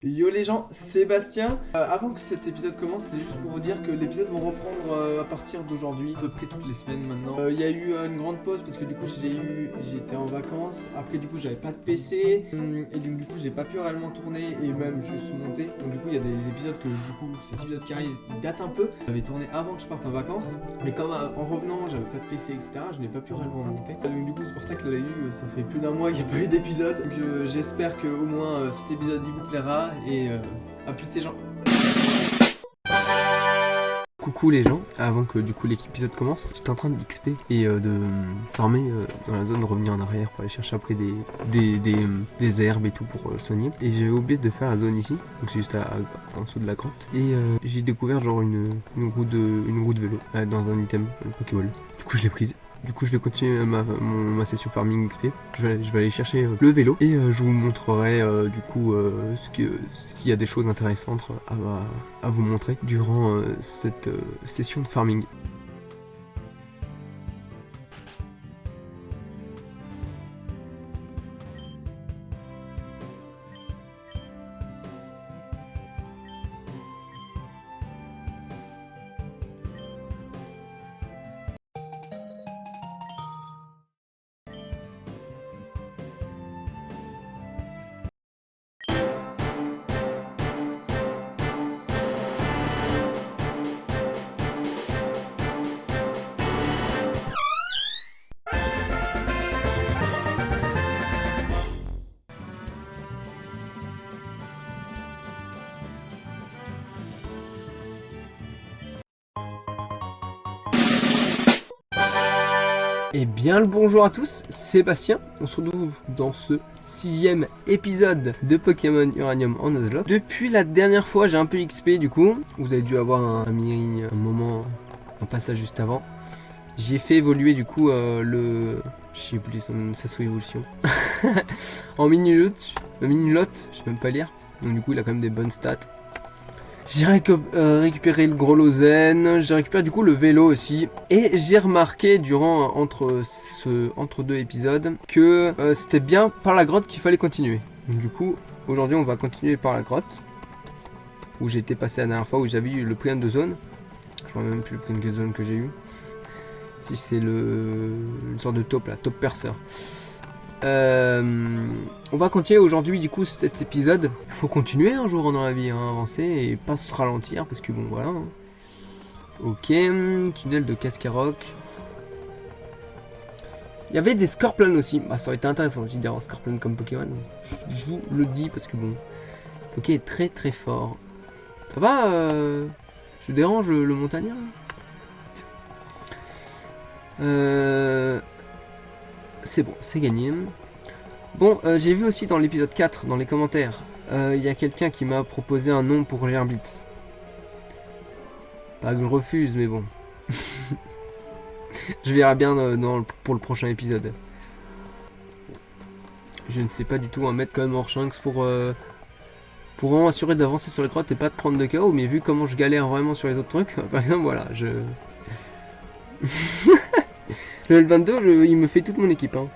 Yo les gens, Sébastien. Avant que cet épisode commence, c'est juste pour vous dire que l'épisode va reprendre à partir d'aujourd'hui, à peu près toutes les semaines maintenant. Il y a eu une grande pause parce que du coup j'étais en vacances. Après du coup j'avais pas de PC et donc du coup j'ai pas pu réellement tourner et même juste monter. Donc du coup il y a des épisodes que du coup cet épisode qui arrive date un peu. J'avais tourné avant que je parte en vacances, mais comme en revenant j'avais pas de PC etc. Je n'ai pas pu réellement monter. Donc du coup c'est pour ça que là ça fait plus d'un mois qu'il n'y a pas eu d'épisode. Donc j'espère que au moins cet épisode il vous plaira. Et à plus les gens. Coucou les gens, avant que du coup l'épisode commence, j'étais en train de XP et de farmer dans la zone, revenir en arrière pour aller chercher après des herbes et tout pour soigner. Et j'avais oublié de faire la zone ici, donc c'est juste en dessous de la grotte. Et j'ai découvert genre une roue de vélo dans un item, une Pokéball. Du coup je l'ai prise. Du coup je vais continuer ma session farming XP. Je vais aller chercher le vélo et je vous montrerai du coup s'il y a des choses intéressantes à vous montrer durant cette session de farming. Et bien le bonjour à tous, Sébastien. On se retrouve dans ce 6ème épisode de Pokémon Uranium en Nuzlocke. Depuis la dernière fois, j'ai un peu XP du coup. Vous avez dû avoir un moment, un passage juste avant. J'ai fait évoluer du coup j'ai oublié sa sous-évolution. En mini-lot, je sais même pas lire. Donc du coup, il a quand même des bonnes stats. J'ai récupéré le gros Lozène, j'ai récupéré du coup le vélo aussi. Et j'ai remarqué entre deux épisodes que c'était bien par la grotte qu'il fallait continuer. Donc du coup, aujourd'hui on va continuer par la grotte. Où j'ai été passé la dernière fois, où j'avais eu le prix de zone. Je ne me même plus le prix de zone que j'ai eu. Si c'est une sorte de taupe là, taupe perceur. On va continuer aujourd'hui du coup cet épisode. Il faut continuer un jour dans la vie, hein, avancer et pas se ralentir parce que bon voilà. Hein. Ok, tunnel de Cascaroc. Il y avait des Scorpions aussi. Bah, ça aurait été intéressant aussi d'avoir Scorpion comme Pokémon. Je vous le dis parce que bon, Poké est très très fort. Ça va je dérange le montagnard. C'est bon, c'est gagné. Bon, j'ai vu aussi dans l'épisode 4, dans les commentaires, il y a quelqu'un qui m'a proposé un nom pour Gerbitz. Pas que je refuse, mais bon. Je verrai bien pour le prochain épisode. Je ne sais pas du tout mettre quand même Orshanks pour vraiment assurer d'avancer sur les grottes et pas de prendre de KO, mais vu comment je galère vraiment sur les autres trucs, par exemple, voilà, le L22, il me fait toute mon équipe, hein.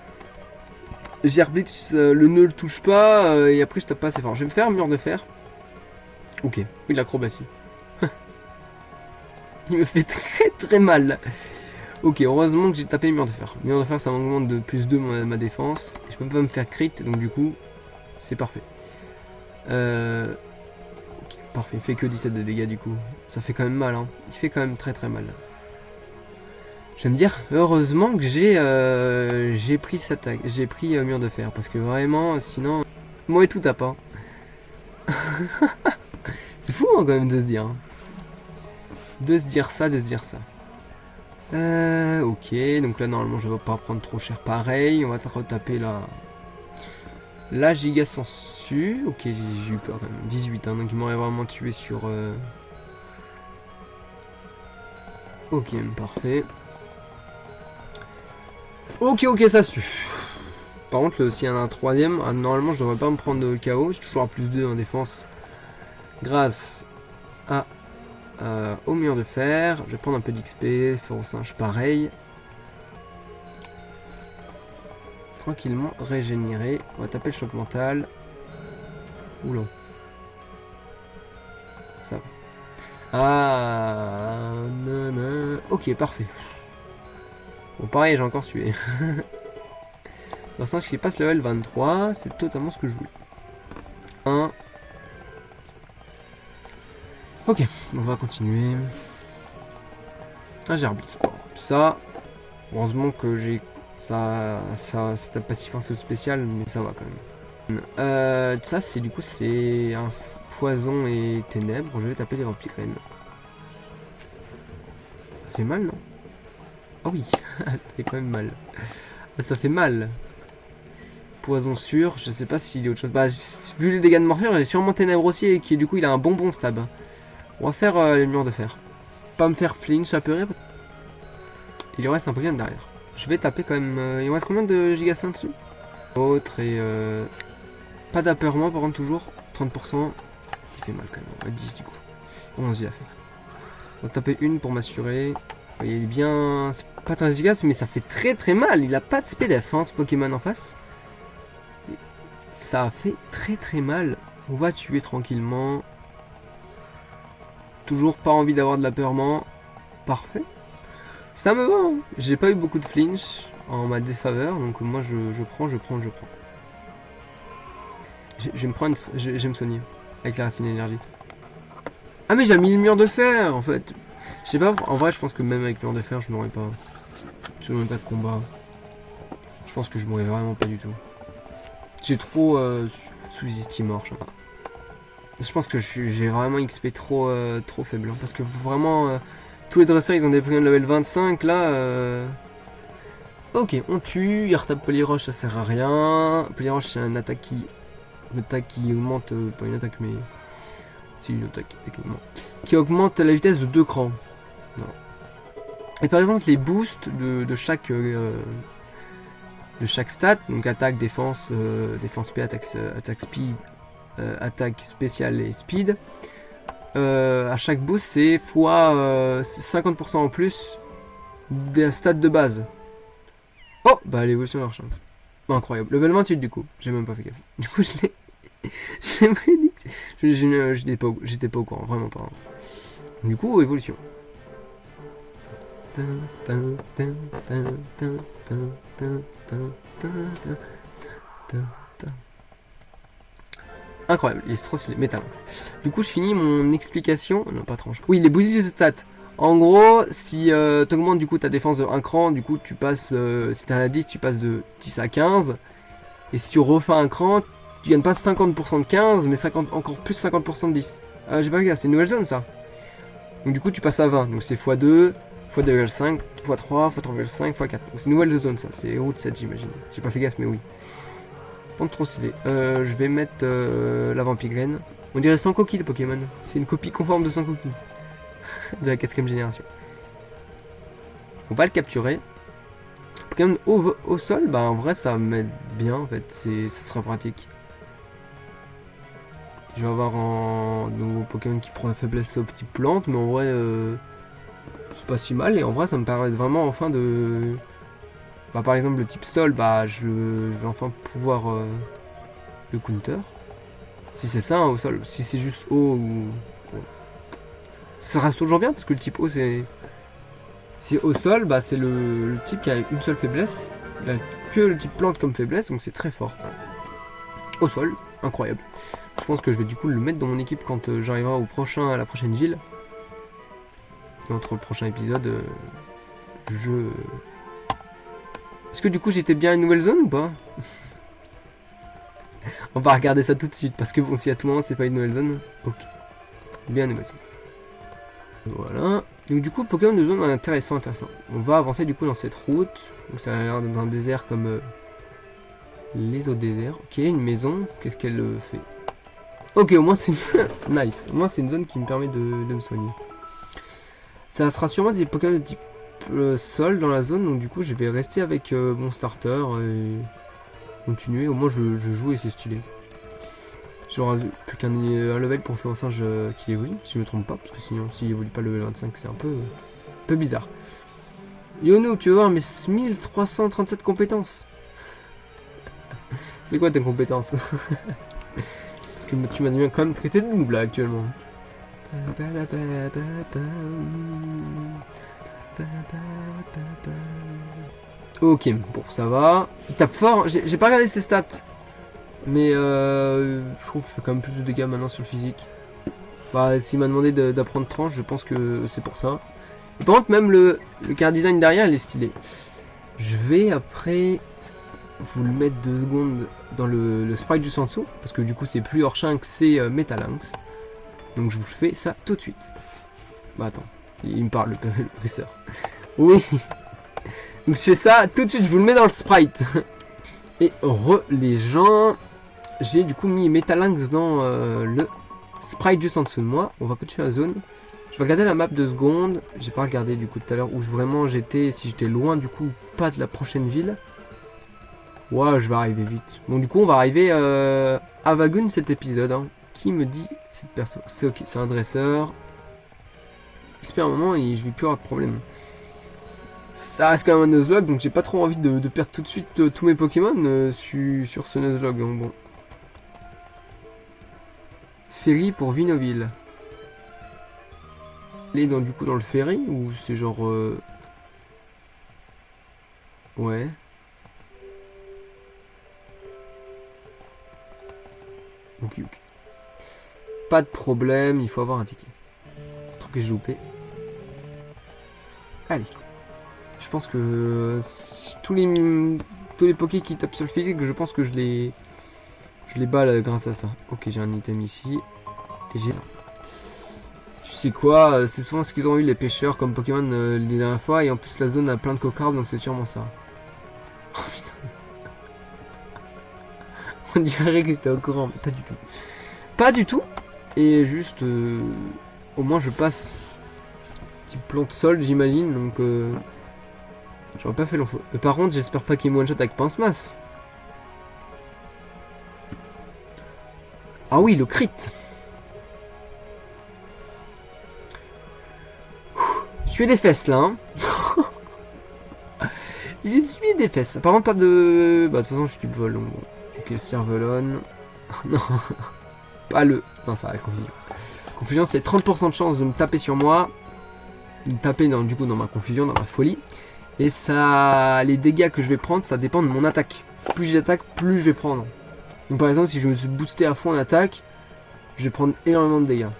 Gerbitz, le ne le touche pas, et après je tape pas assez fort. Je vais me faire un mur de fer. Ok, oui, l'acrobatie. Il me fait très très mal. Ok, heureusement que j'ai tapé mur de fer. Mur de fer, ça m'augmente de plus 2 ma défense. Je peux pas me faire crit, donc du coup, c'est parfait. Ok, parfait, il fait que 17 de dégâts du coup. Ça fait quand même mal, hein. Il fait quand même très très mal. Je vais me dire, heureusement que j'ai pris j'ai pris mur de fer, parce que vraiment, sinon, moi et tout tape, hein. C'est fou hein, quand même de se dire. Hein. De se dire ça. Ok, donc là normalement je vais pas prendre trop cher pareil. On va retaper la giga sensu. Ok, j'ai eu peur quand même. 18, hein, donc il m'aurait vraiment tué sur... Ok, parfait. Ok, ça se tue. Par contre, s'il y en a un troisième, normalement je devrais pas me prendre de KO. J'ai toujours à plus 2 en défense. Grâce à au mur de fer. Je vais prendre un peu d'XP. Fer au singe pareil. Tranquillement régénéré. On va taper le choc mental. Oula. Ah, ok, parfait. Bon, pareil, j'ai encore sué. L'instant, je passe level 23, c'est totalement ce que je voulais. 1. Ok, on va continuer. Ah, j'ai arbitre. Ça, heureusement que j'ai ça c'est un passif un peu spécial, mais ça va quand même. Ça, c'est du coup, c'est un poison et ténèbres. Je vais taper les vampires. Ça fait mal, non? Ah oui, ça fait quand même mal. Ça fait mal. Poison sûr, je sais pas s'il y a autre chose. Bah, vu les dégâts de morsure, il est sûrement ténèbres aussi et qui du coup il a un bon stab. On va faire les murs de fer. Pas me faire flinch à peu près. Il lui reste un Pokémon derrière. Je vais taper quand même. Il me reste combien de gigasins dessus? Autre et pas d'apeurement par contre toujours. 30%. Il fait mal quand même. 10 du coup. 11 il a fait. On va taper une pour m'assurer. Il est bien. C'est pas très efficace mais ça fait très mal. Il a pas de SPDF hein, ce Pokémon en face. Ça fait très mal. On va tuer tranquillement. Toujours pas envie d'avoir de l'apeurement. Parfait. Ça me va. Hein. J'ai pas eu beaucoup de flinch en ma défaveur. Donc moi je prends. Je vais me prendre. Je vais me soigner. Avec la racine énergie. Ah mais j'ai mis le mur de fer en fait. Je sais pas. En vrai je pense que même avec le mur de fer je n'aurais pas. Sur mon état de combat. Je pense que je mourrais vraiment pas du tout. J'ai trop sous-estimé je sais pas. Je pense que j'ai vraiment XP trop faible. Hein, parce que vraiment, tous les dresseurs ils ont des Pokémon de level 25. Là, ok, on tue. Il retape Poliroche, ça sert à rien. Poliroche, c'est une attaque qui augmente. Pas une attaque, mais. C'est une attaque, techniquement. Qui augmente la vitesse de 2 crans. Non. Et par exemple, les boosts de chaque stat, donc attaque, défense, défense P, attaque speed, attaque spéciale et speed, à chaque boost c'est fois 50% en plus des stats de base. Oh bah l'évolution de leur chance. Incroyable. Level 28 du coup, j'ai même pas fait gaffe. Du coup je l'ai prédit. J'étais pas au courant, vraiment pas. Du coup évolution. Incroyable, il est trop stylé. Metamax. Du coup, je finis mon explication. Non, pas tranche. Oui, les bonus de stats. En gros, si tu augmentes du coup ta défense de 1 cran, du coup, tu passes. Si t'as à 10, tu passes de 10 à 15. Et si tu refais un cran, tu gagnes pas 50% de 15, mais encore plus 50% de 10. J'ai pas vu, c'est une nouvelle zone ça. Donc, du coup, tu passes à 20. Donc, c'est x2, x2,5, x3, x3,5, x4. Donc, c'est une nouvelle zone ça. C'est route 7, j'imagine. J'ai pas fait gaffe, mais oui. Pas trop stylé. Je vais mettre la Vampigraine. On dirait Sankoki le Pokémon. C'est une copie conforme de Sankoki. De la 4ème génération. On va le capturer. Pokémon au sol, bah en vrai ça m'aide bien en fait. Ça sera pratique. Je vais avoir un nouveau Pokémon qui prend la faiblesse aux petites plantes, mais en vrai c'est pas si mal. Et en vrai ça me permet vraiment enfin de... Bah, par exemple le type sol, bah je vais enfin pouvoir le counter. Si c'est ça hein, au sol, si c'est juste eau ou... Ça reste toujours bien parce que le type eau c'est... Si au sol, bah c'est le type qui a une seule faiblesse. Il a que le type plante comme faiblesse, donc c'est très fort. Au sol, incroyable. Je pense que je vais du coup le mettre dans mon équipe quand j'arriverai à la prochaine ville. Et entre le prochain épisode, Est-ce que du coup j'étais bien à une nouvelle zone ou pas? On va regarder ça tout de suite parce que bon si à tout moment c'est pas une nouvelle zone, ok. Bien une nouvelle zone. Voilà. Donc du coup Pokémon de zone intéressant. On va avancer du coup dans cette route. Donc ça a l'air d'un désert comme les autres déserts. Ok, une maison. Qu'est-ce qu'elle fait? Ok, au moins c'est une... nice. Au moins c'est une zone qui me permet de me soigner. Ça sera sûrement des Pokémon de type sol dans la zone, donc du coup je vais rester avec mon starter et continuer. Au moins je joue et c'est stylé. J'aurai plus qu'un level pour faire un singe qui évolue, si je me trompe pas, parce que sinon s'il évolue pas le level 25 c'est un peu bizarre. Yono, tu vas voir mes 1337 compétences. C'est quoi tes compétences? Parce que tu m'as quand même traité de noob là actuellement. Ok, bon, ça va. Il tape fort. J'ai pas regardé ses stats. Mais je trouve qu'il fait quand même plus de dégâts maintenant sur le physique. Bah, s'il m'a demandé d'apprendre tranche, je pense que c'est pour ça. Et par contre, même le car design derrière, il est stylé. Je vais après vous le mettre 2 secondes dans le sprite juste en dessous. Parce que du coup, c'est plus Orchinx, c'est Metalinx. Donc je vous fais ça tout de suite. Bah attends, il me parle le dresseur. Oui. Donc je fais ça tout de suite, je vous le mets dans le sprite. Et les gens, j'ai du coup mis Metalinx dans le sprite juste en dessous de moi. On va continuer la zone. Je vais regarder la map 2 secondes. J'ai pas regardé du coup tout à l'heure où vraiment j'étais, si j'étais loin du coup pas de la prochaine ville. Ouais, je vais arriver vite. Bon, du coup, on va arriver à Vagun cet épisode. Hein. Qui me dit cette personne? C'est ok, c'est un dresseur. J'espère un moment et je vais plus avoir de problème. Ça reste quand même un Nuzlocke, donc j'ai pas trop envie de perdre tout de suite tous mes Pokémon sur ce Nuzlocke. Donc bon. Ferry pour Vinoville. Elle est du coup dans le ferry ou c'est genre... Ouais. Ok. Pas de problème, il faut avoir un ticket. Truc que j'ai loupé. Allez. Je pense que tous les pokés qui tapent sur le physique, je pense que je les bats là, grâce à ça. Ok, j'ai un item ici. Et j'ai... Tu sais quoi, c'est souvent ce qu'ils ont eu les pêcheurs comme Pokémon les dernières fois. Et en plus la zone a plein de cocards, donc c'est sûrement ça. Oh putain. On dirait que j'étais au courant, mais pas du tout. Pas du tout. Et juste, au moins je passe. Petit plante sol, j'imagine, donc... J'aurais pas fait l'enfant. Mais par contre, j'espère pas qu'il me one-shot avec Pince-Masse. Ah oui, le crit. Je suis des fesses là. Hein. J'ai suivi des fesses. Par contre, pas de... Bah, de toute façon, je suis type vol. Ok, le Cervelone. Non. Pas le... Non, ça va, la confusion. Confusion, c'est 30% de chance de me taper sur moi. De me taper du coup dans ma confusion, dans ma folie. Et ça, les dégâts que je vais prendre, ça dépend de mon attaque. Plus j'attaque, plus je vais prendre. Donc par exemple, si je me suis boosté à fond en attaque, je vais prendre énormément de dégâts. À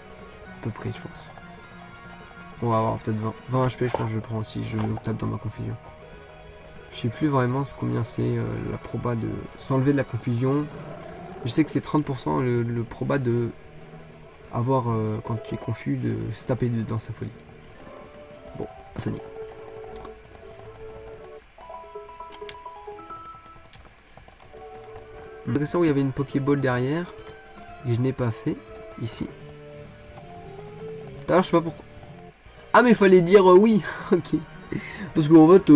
peu près, je pense. On va avoir peut-être 20 HP, je pense que je prends si je me tape dans ma confusion. Je sais plus vraiment combien c'est la proba de s'enlever de la confusion. Je sais que c'est 30% le proba de avoir, quand tu es confus, de se taper dans sa folie. Bon, Sonic. Intéressant où il y avait une Pokéball derrière. Et je n'ai pas fait. Ici. Alors je sais pas pourquoi. Ah mais il fallait dire oui. Ok. Parce qu'en fait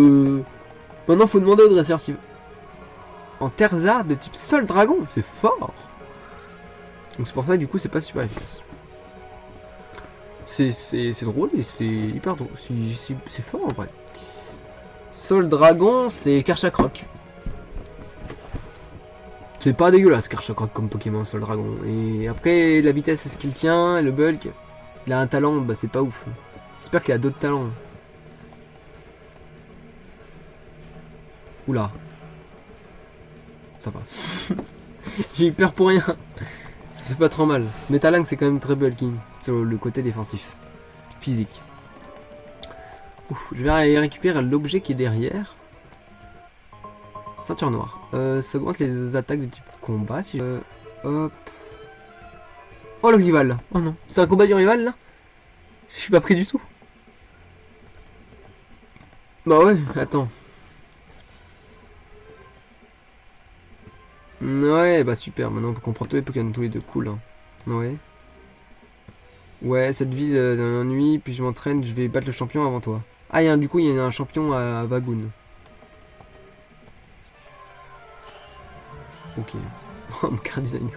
maintenant faut demander au dresseur si... En Terzard de type Sol Dragon. C'est fort. Donc c'est pour ça que du coup c'est pas super efficace. C'est drôle et c'est hyper drôle. C'est fort en vrai. Sol Dragon c'est Karchakroc. C'est pas dégueulasse Karchakroc comme Pokémon Sol Dragon. Et après la vitesse c'est ce qu'il tient, et le bulk, il a un talent, bah c'est pas ouf. J'espère qu'il a d'autres talents. Oula. Ça va. J'ai eu peur pour rien. Ça fait pas trop mal. Metalinx c'est quand même très bulky sur le côté défensif. Physique. Ouf, je vais aller récupérer l'objet qui est derrière. Ceinture noire. Ça augmente les attaques de type combat. Si hop. Oh le rival. Oh non. C'est un combat du rival là. Je suis pas pris du tout. Bah ouais, attends. Ouais, bah super. Maintenant on peut comprendre tous les Pokémon tous les deux. Cool. Hein. Ouais. Ouais, cette ville d'un ennui. Puis je m'entraîne. Je vais battre le champion avant toi. Ah, du coup, il y a un champion à Vagun. Ok. Oh, mon card design.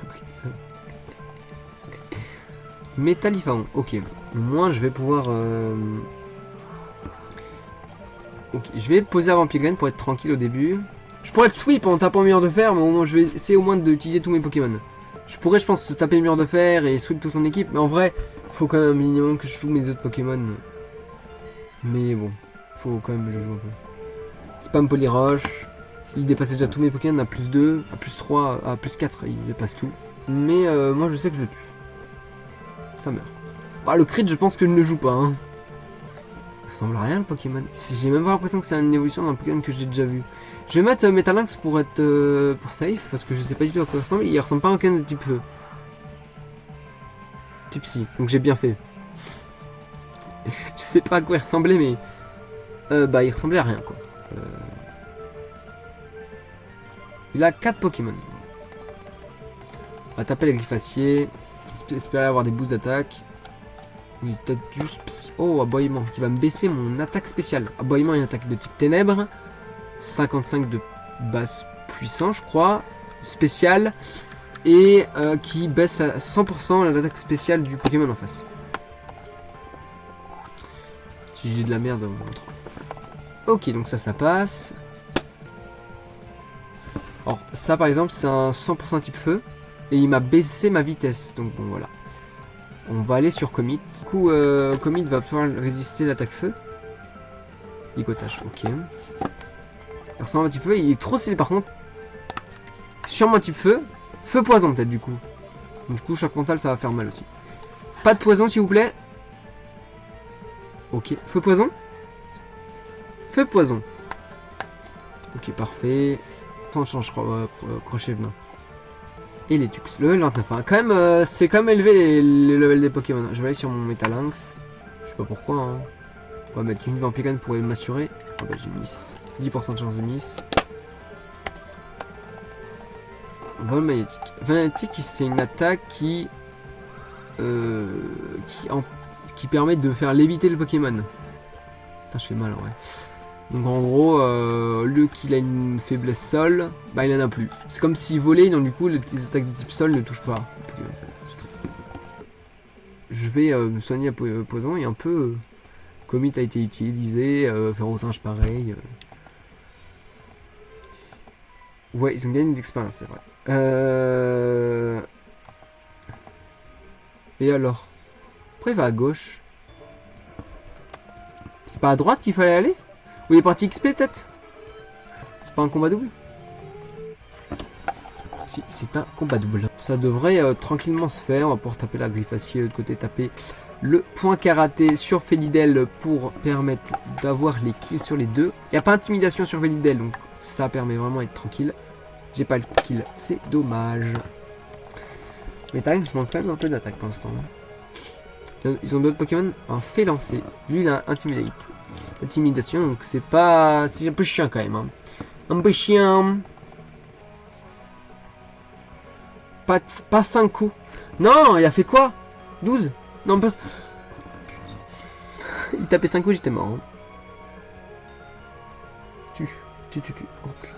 Métallifaon. Ok. Moi, je vais pouvoir... Ok. Je vais poser avant Piglane pour être tranquille au début. Je pourrais le sweep en tapant mur de fer, mais au moins, je vais essayer au moins d'utiliser tous mes Pokémon. Je pourrais, je pense, se taper le mur de fer et sweep toute son équipe. Mais en vrai, Faut quand même un minimum que je joue mes autres Pokémon. Mais bon, faut quand même que je joue un peu. Spam Poliroche. Il dépassait déjà tous mes Pokémon à plus 2, à plus 3, à plus 4. Il dépasse tout. Mais moi je sais que je le tue. Ça meurt. Bah, le crit, je pense que je ne le joue pas. Hein. Ça ressemble à rien le Pokémon. J'ai même pas l'impression que c'est une évolution d'un Pokémon que j'ai déjà vu. Je vais mettre Metalinx pour être pour safe, parce que je sais pas du tout à quoi il ressemble. Il ressemble pas à un Pokémon de type feu. Type psy, donc j'ai bien fait. Je sais pas à quoi il ressemblait, mais... bah il ressemblait à rien quoi. Il a 4 Pokémon. On va taper les Griffaciers. Espérer avoir des boosts d'attaque. Oui, peut-être juste psy. Oh, aboiement, qui va me baisser mon attaque spéciale. Aboiement et attaque de type ténèbres. 55 de basse puissance, je crois. Spécial. Et qui baisse à 100% l'attaque spéciale du Pokémon en face. Si j'ai de la merde, on montre. Ok, donc ça passe. Alors, ça par exemple, c'est un 100% type feu. Et il m'a baissé ma vitesse. Donc bon, voilà. On va aller sur Commit. Du coup, Commit va pouvoir résister l'attaque feu. Licotage, ok. Il ressemble un petit peu. Il est trop stylé par contre. Sûrement un type feu. Feu poison peut-être du coup. Du coup, choc mental, ça va faire mal aussi. Pas de poison s'il vous plaît. Ok, feu poison. Feu poison. Ok, parfait. Sans change, crochet venin. Et les Tux. Le level 29. Hein. Quand même, c'est quand même élevé les levels des Pokémon. Je vais aller sur mon Metalinx. Je sais pas pourquoi. Hein. On va mettre une Vampirine pour m'assurer. Ah bah j'ai miss. 10% de chance de miss. Vol magnétique. Vol magnétique, c'est une attaque qui permet de faire léviter le Pokémon. Putain, je fais mal, ouais. Donc en gros, lui qu'il a une faiblesse sol, bah il en a plus. C'est comme s'il volait, donc du coup les attaques de type sol ne touchent pas. Je vais me soigner à poison et un peu Commit a été utilisé, faire aux singes pareil. Ouais, ils ont gagné de l'expérience, c'est vrai. Et alors? Pourquoi il va à gauche? C'est pas à droite qu'il fallait aller? Ou il est parti XP peut-être? C'est pas un combat double? Si, c'est un combat double. Ça devrait tranquillement se faire. On va pouvoir taper la Griffacier, de l'autre côté taper le point karaté sur Felidel pour permettre d'avoir les kills sur les deux. Il n'y a pas intimidation sur Felidel, donc ça permet vraiment d'être tranquille. J'ai pas le kill, c'est dommage. Mais t'as je manque quand même un peu d'attaque pour l'instant. Ils ont d'autres Pokémon. Un fait lancer. Lui il a Intimidate. Intimidation, donc c'est pas... C'est un peu chiant quand même. Hein. Un peu chiant. Pas 5 coups. Non, il a fait quoi? 12? Non, pas... Il tapait 5 coups, j'étais mort. Hein. Tu. Oh putain.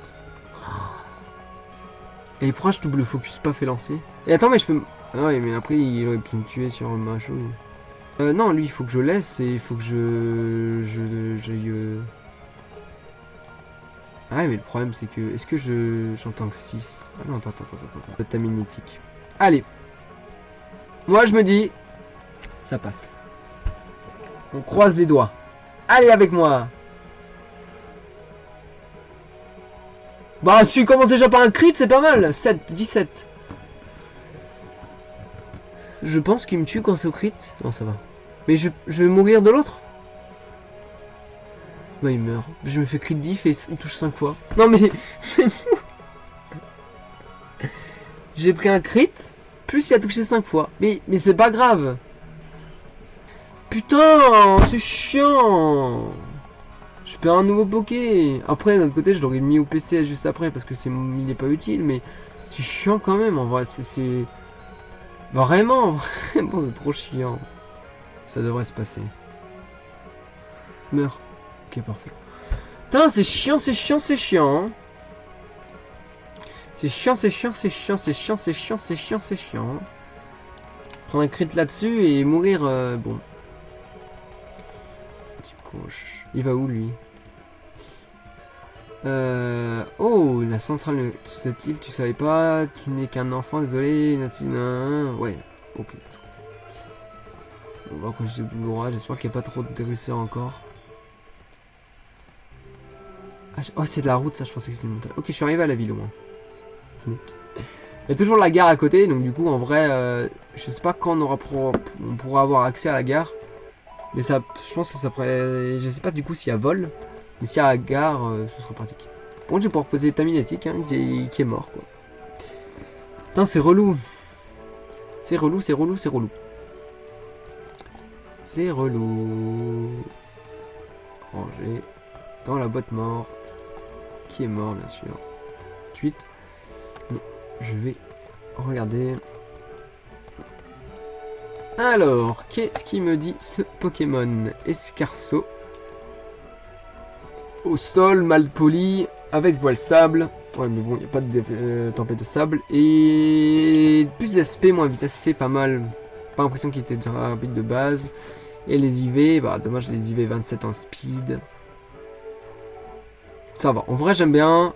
Et pourquoi je double focus pas fait lancer? Et attends, mais je peux... Ah ouais, mais après il aurait pu me tuer sur ma chose. Non, lui il faut que je laisse et il faut que j'aille... Ah ouais, mais le problème c'est que... Est-ce que j'entends que 6? Ah non, attends. Ta magnétique. Allez. Moi je me dis... Ça passe. On croise les doigts. Allez avec moi. Bah si il commence déjà par un crit, c'est pas mal. 7, 17. Je pense qu'il me tue quand c'est au crit. Non, ça va. Mais je vais mourir de l'autre. Bah il meurt. Je me fais crit diff et il touche 5 fois. Non mais c'est fou. J'ai pris un crit, plus il a touché 5 fois. Mais c'est pas grave. Putain, c'est chiant. Je perds un nouveau Poké. Après, d'un autre côté, je l'aurais mis au PC juste après parce que il est pas utile, mais c'est chiant quand même. En vrai, c'est vraiment, c'est trop chiant. Ça devrait se passer. Meurs. Ok, parfait. Putain, c'est chiant. C'est chiant. Prendre un crit là-dessus et mourir, bon. Petit coche. Il va où lui? Oh, la centrale de cette île, tu savais pas? Tu n'es qu'un enfant, désolé. Ouais, ok. On va continuer tout droit. J'espère qu'il n'y a pas trop de dresseurs encore. Ah, oh, c'est de la route, ça. Je pensais que c'était une montagne. Ok, je suis arrivé à la ville au moins. Il y a toujours la gare à côté. Donc, du coup, en vrai, je sais pas quand on pourra avoir accès à la gare. Mais ça, je pense que ça pourrait. Je sais pas du coup s'il y a vol. Mais s'il y a la gare, ce sera pratique. Bon, je vais pouvoir poser Taminétique, hein, qui est mort, quoi. Putain, c'est relou. C'est relou, c'est relou, c'est relou. C'est relou. Ranger dans la boîte mort. Qui est mort, bien sûr. Ensuite, je vais regarder. Alors, qu'est-ce qu'il me dit ce Pokémon? Escarceau. Au sol, mal poli, avec voile sable. Ouais, mais bon, il n'y a pas de tempête de sable. Et plus d'aspect, moins vitesse, c'est pas mal. Pas l'impression qu'il était déjà rapide de base. Et les IV, bah dommage, les IV 27 en speed. Ça va, en vrai, j'aime bien.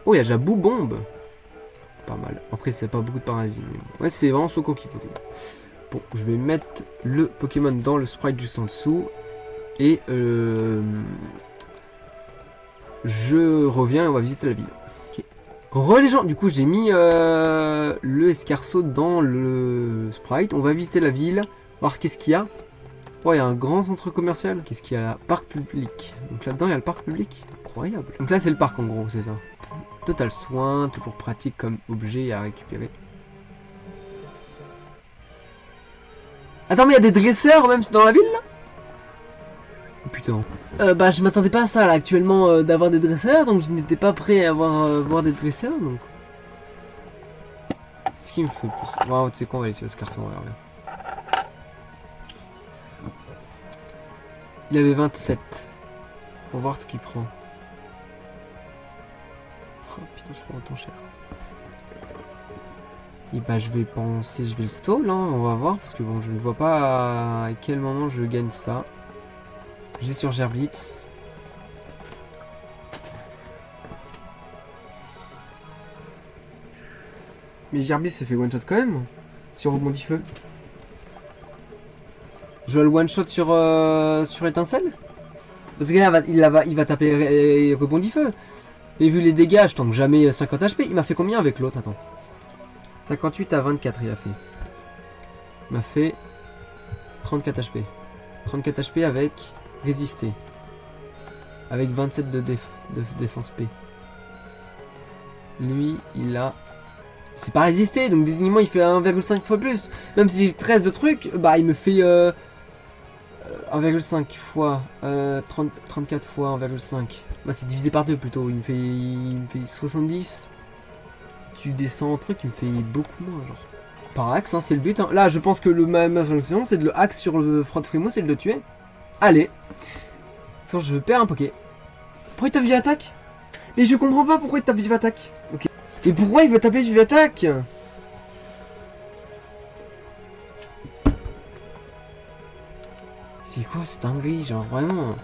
Oh, il y a Jabou Bombe. Pas mal. Après, c'est pas beaucoup de parasites. Mais bon. Ouais, c'est vraiment Soko qui Pokémon. Bon, je vais mettre le Pokémon dans le sprite juste en dessous. Et je reviens et on va visiter la ville. Okay. Les gens, du coup j'ai mis le escarceau dans le sprite. On va visiter la ville, voir qu'est-ce qu'il y a. Oh, il y a un grand centre commercial. Qu'est-ce qu'il y a là? Parc public. Donc là-dedans il y a le parc public. Incroyable. Donc là c'est le parc en gros, c'est ça. Total soin, toujours pratique comme objet à récupérer. Attends, mais il y a des dresseurs même dans la ville là? Putain. Bah je m'attendais pas à ça là actuellement d'avoir des dresseurs, donc je n'étais pas prêt à voir des dresseurs donc. Ce qui me fait plus. Waouh, tu sais quoi, on va aller sur ce garçon, regarde. Il avait 27. On va voir ce qu'il prend. Oh putain, je prends autant cher. Et bah je vais penser, je vais le stall, hein, on va voir, parce que bon, je ne vois pas à quel moment je gagne ça. Je vais sur Gerblitz. Mais Gerblitz se fait one shot quand même. Sur rebondit feu. Je dois le one shot sur étincelle. Parce que là il va taper rebondit feu. Et vu les dégâts, je tank jamais 50 HP. Il m'a fait combien avec l'autre? Attends. 58 à 24 il a fait. Il m'a fait 34 HP. 34 HP avec résister. Avec 27 de défense P. Lui, il a... C'est pas résister, donc définitivement il fait 1,5 fois plus. Même si j'ai 13 de trucs, bah il me fait 1,5 fois 34 fois 1,5. Bah c'est divisé par 2 plutôt, il me fait 70. Tu descends en truc, il me fait beaucoup moins genre. Par axe, hein, c'est le but. Hein. Là je pense que ma solution c'est de le axe sur le Front Frimo, c'est de le tuer. Allez. Sans je perds un Poké. Pourquoi il tape vive attaque? Mais je comprends pas pourquoi il tape vive attaque. Ok. Et pourquoi il veut taper vive attaque? C'est quoi cette dinguerie, genre vraiment?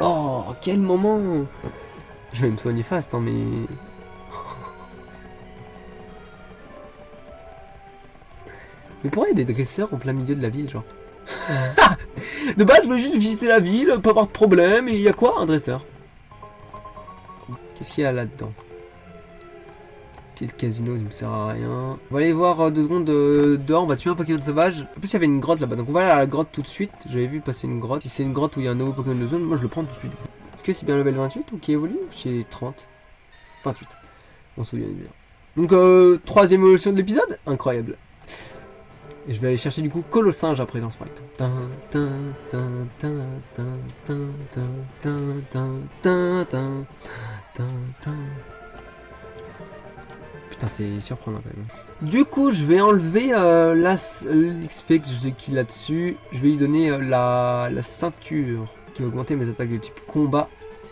Oh, quel moment! Je vais me soigner fast, hein, mais... Mais pourquoi il y a des dresseurs en plein milieu de la ville, genre? De base, je voulais juste visiter la ville, pas avoir de problème, et il y a quoi? Un dresseur. Qu'est-ce qu'il y a là-dedans? Quel casino, ça me sert à rien. On va aller voir 2 secondes dehors, on va tuer un Pokémon sauvage. En plus, il y avait une grotte là-bas, donc on va aller à la grotte tout de suite. J'avais vu passer une grotte. Si c'est une grotte où il y a un nouveau Pokémon de zone, moi je le prends tout de suite. Est-ce que c'est bien level 28 ou qui évolue? C'est 30. 28. On se souvient bien. Donc, 3ème évolution de l'épisode. Incroyable. Et je vais aller chercher du coup Colossinge après dans Sprite. Putain, c'est surprenant quand même. Du coup, je vais enlever l'XP qu'il a dessus. Je vais lui donner la ceinture qui va augmenter mes attaques de type combat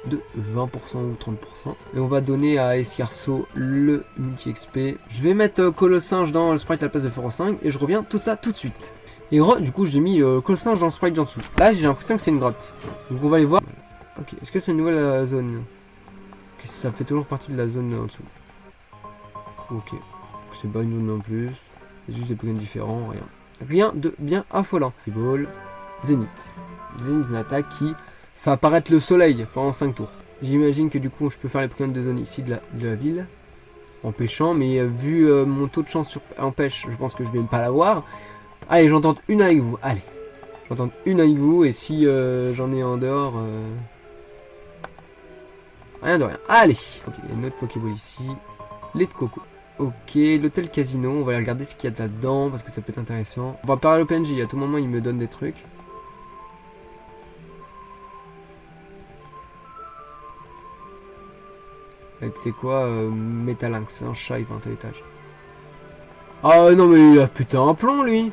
de 20% ou 30%. Et on va donner à Escarceau le multi-XP. Je vais mettre Colossinge dans le sprite à la place de Foro 5 et je reviens tout ça tout de suite. Et du coup, j'ai mis Colossinge dans le sprite en dessous. Là, j'ai l'impression que c'est une grotte. Donc on va aller voir. Ok, est-ce que c'est une nouvelle zone? Okay, ça fait toujours partie de la zone en dessous. Ok, c'est pas une zone non plus. C'est juste des Pokémon différents, rien. Rien de bien affolant. Ball, Zénith. Zénith, c'est une attaque qui fait apparaître le soleil pendant 5 tours. J'imagine que du coup, je peux faire les Pokémon de zone ici de la ville. En pêchant, mais vu mon taux de chance en pêche, je pense que je vais pas l'avoir. Allez, j'en tente une avec vous. Allez. J'en tente une avec vous, et si j'en ai en dehors... Rien de rien. Allez. Ok, il y a une autre Pokéball ici. Lait de coco. Ok, l'hôtel casino, on va aller regarder ce qu'il y a là-dedans, parce que ça peut être intéressant. On va parler au PNJ, à tout moment il me donne des trucs. Et tu sais quoi, Métalinx, c'est un chat, il va à l'étage. Ah non mais il a putain un plomb lui.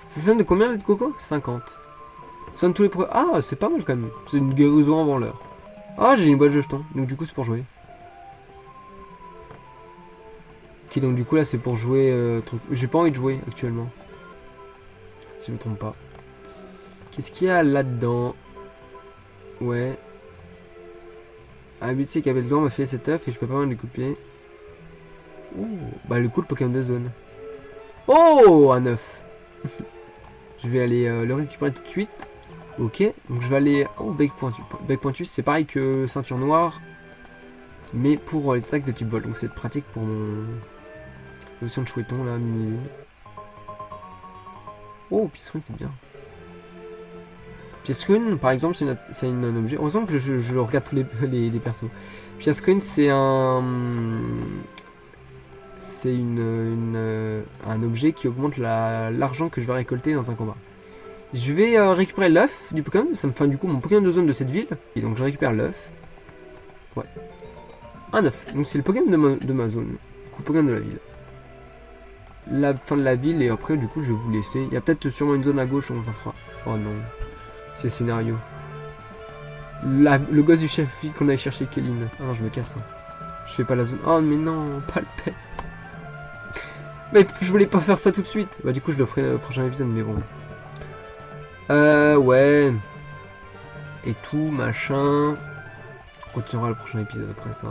Ça sonne de combien lait de coco? 50. Ça sonne tous les Ah c'est pas mal quand même, c'est une guérison avant l'heure. Ah j'ai une boîte de jetons, donc du coup c'est pour jouer. Ok donc du coup là c'est pour jouer truc. J'ai pas envie de jouer actuellement. Si je me trompe pas. Qu'est-ce qu'il y a là-dedans? Ouais. Habitué qui avait le vent m'a fait cet œuf et je peux pas le couper. Ouh, bah le coup le Pokémon de zone. Oh un œuf. Je vais aller le récupérer tout de suite. Ok, donc je vais aller... Oh, bec pointu. Bec pointu, c'est pareil que ceinture noire. Mais pour les sacs de type vol. Donc c'est pratique pour mon... Notion de chouetton là, mini. Oh, pièce rune, c'est bien. Pièce rune, par exemple, c'est un objet. Heureusement que je regarde tous les persos. Pièce rune, c'est un... C'est un objet qui augmente l'argent que je vais récolter dans un combat. Je vais récupérer l'œuf du Pokémon, ça me fait du coup mon Pokémon de zone de cette ville. Et donc je récupère l'œuf. Ouais. Un œuf. Donc c'est le Pokémon de ma zone. Du coup, Pokémon de la ville. La fin de la ville et après du coup je vais vous laisser. Il y a peut-être sûrement une zone à gauche où on fera. Oh non. C'est le scénario. Le gosse du chef ville qu'on allait chercher Kéline. Ah non je me casse. Hein. Je fais pas la zone. Oh mais non, pas le pet. Mais je voulais pas faire ça tout de suite. Bah du coup je le ferai au prochain épisode mais bon. Ouais. Et tout, machin. On continuera le prochain épisode après ça.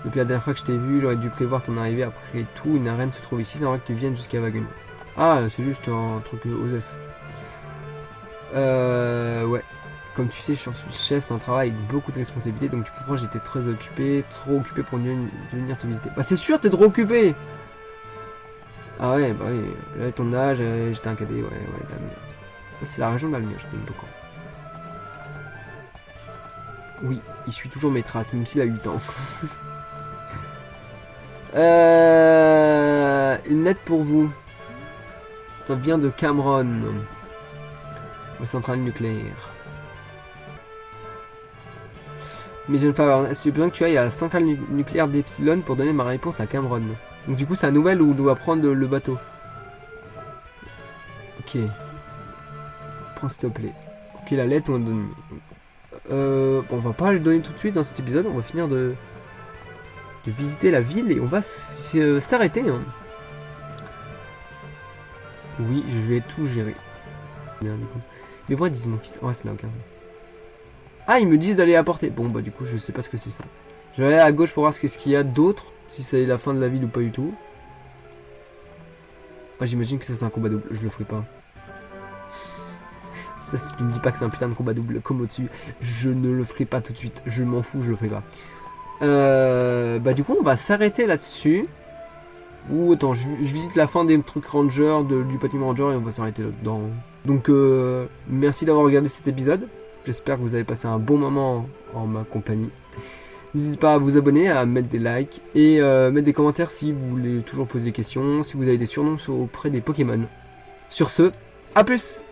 Depuis la dernière fois que je t'ai vu, j'aurais dû prévoir ton arrivée après tout. Une arène se trouve ici, c'est vrai que tu viennes jusqu'à Wagon. Ah, c'est juste un truc aux œufs. Ouais. Comme tu sais, je suis ensuite chef, c'est un travail avec beaucoup de responsabilités. Donc tu comprends, j'étais très occupé, trop occupé pour venir te visiter. Bah c'est sûr, t'es trop occupé. Ah ouais, bah oui. Là, ton âge, j'étais un cadet, ouais, d'Almir. C'est la région d'Almir, je connais beaucoup. Oui, il suit toujours mes traces, même s'il a 8 ans. Une lettre pour vous. Ça vient de Cameron. La centrale nucléaire. Mais j'ai une faveur. Est-ce que j'ai besoin que tu ailles à la centrale nucléaire d'Epsilon pour donner ma réponse à Cameron? Donc du coup, c'est la nouvelle où on doit prendre le bateau. Ok. Prends s'il te plaît. Ok, la lettre, on donne... Bon, on va pas le donner tout de suite dans cet épisode. On va finir de visiter la ville et on va s'arrêter. Hein. Oui, je vais tout gérer. Bien, du coup. Mais pourquoi ils disent mon fils? Ouais, ça n'a aucun sens. Ah, ils me disent d'aller apporter. Bon, bah du coup, je sais pas ce que c'est ça. Je vais aller à gauche pour voir ce qu'il y a d'autre. Si c'est la fin de la ville ou pas du tout. Moi, j'imagine que ça c'est un combat double. Je le ferai pas. Ça, si tu me dis pas que c'est un putain de combat double comme au-dessus, je ne le ferai pas tout de suite. Je m'en fous, je le ferai pas. Bah du coup, on va s'arrêter là-dessus. Ou attends, je visite la fin des trucs ranger, du bâtiment ranger et on va s'arrêter là-dedans. Donc, merci d'avoir regardé cet épisode. J'espère que vous avez passé un bon moment en ma compagnie. N'hésitez pas à vous abonner, à mettre des likes et mettre des commentaires si vous voulez toujours poser des questions, si vous avez des surnoms auprès des Pokémon. Sur ce, à plus!